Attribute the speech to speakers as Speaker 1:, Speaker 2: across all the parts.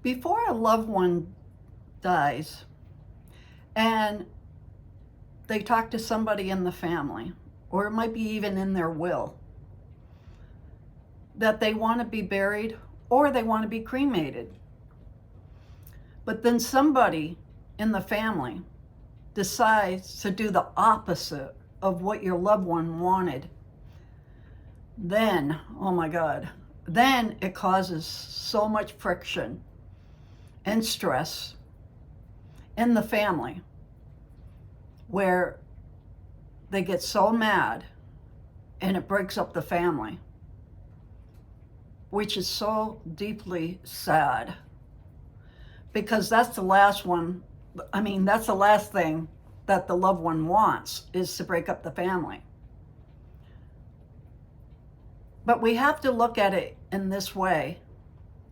Speaker 1: Before a loved one dies and they talk to somebody in the family, or it might be even in their will, that they want to be buried or they want to be cremated. But then somebody in the family decides to do the opposite of what your loved one wanted. Then, oh my God, then it causes so much friction and stress in the family where they get so mad and it breaks up the family, which is so deeply sad because that's the last one. I mean, that's the last thing that the loved one wants, is to break up the family. But we have to look at it in this way,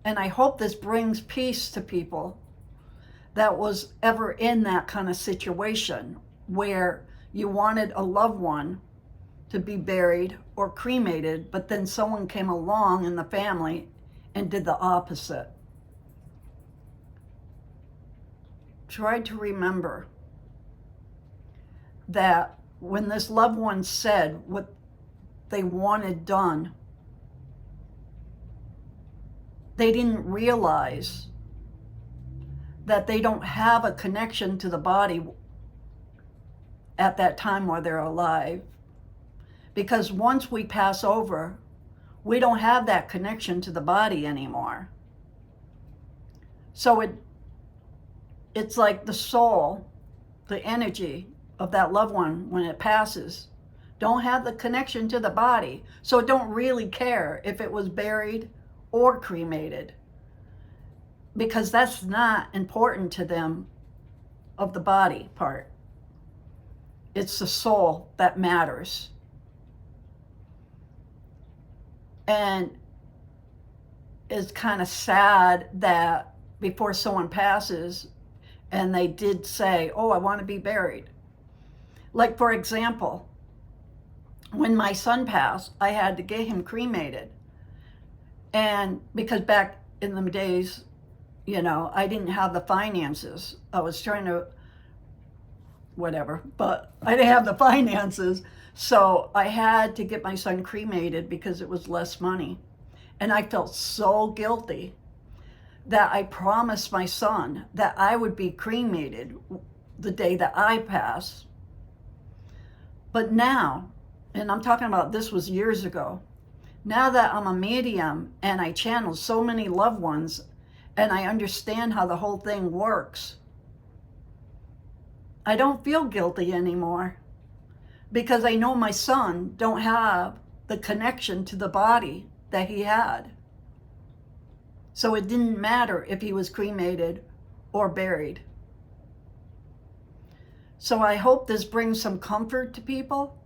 Speaker 1: and I hope this brings peace to people that was ever in that kind of situation where you wanted a loved one to be buried or cremated, but then someone came along in the family and did the opposite. Try to remember that when this loved one said what they wanted done, they didn't realize that they don't have a connection to the body at that time while they're alive. Because once we pass over, we don't have that connection to the body anymore. So it's like the soul, the energy of that loved one when it passes, don't have the connection to the body. So don't really care if it was buried or cremated, because that's not important to them of the body part. It's the soul that matters. And it's kind of sad that before someone passes and they did say, oh, I want to be buried. Like, for example, when my son passed, I had to get him cremated. And because back in the days, I didn't have the finances. I was trying to, whatever, but I didn't have the finances. So I had to get my son cremated because it was less money. And I felt so guilty that I promised my son that I would be cremated the day that I pass. But now, and I'm talking about this was years ago, now that I'm a medium and I channel so many loved ones and I understand how the whole thing works, I don't feel guilty anymore because I know my son don't have the connection to the body that he had. So it didn't matter if he was cremated or buried. So I hope this brings some comfort to people,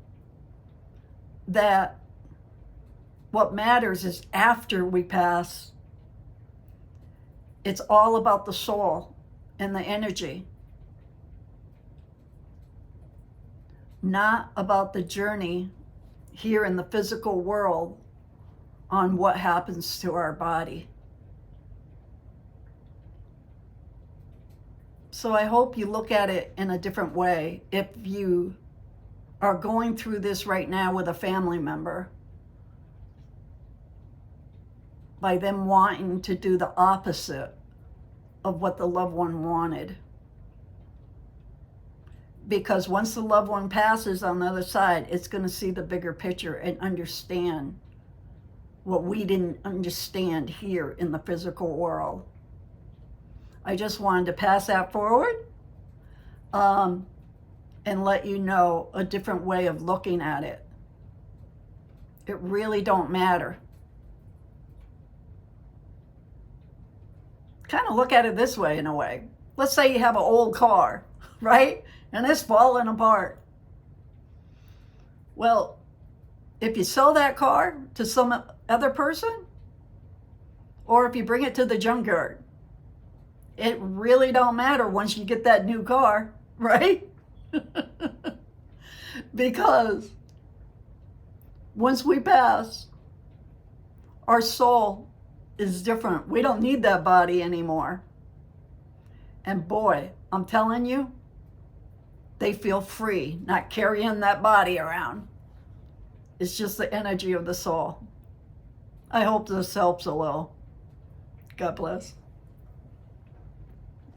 Speaker 1: that what matters is after we pass. It's all about the soul and the energy, not about the journey here in the physical world on what happens to our body. So I hope you look at it in a different way if you are going through this right now with a family member, by them wanting to do the opposite of what the loved one wanted. Because once the loved one passes on the other side, it's going to see the bigger picture and understand what we didn't understand here in the physical world. I just wanted to pass that forward and let you know a different way of looking at it. It really don't matter. Kind of look at it this way in a way. Let's say you have an old car, right? And it's falling apart. Well, if you sell that car to some other person, or if you bring it to the junkyard, it really don't matter once you get that new car, right? Because once we pass, our soul is different. We don't need that body anymore. And boy, I'm telling you, they feel free not carrying that body around. It's just the energy of the soul. I hope this helps a little. God bless.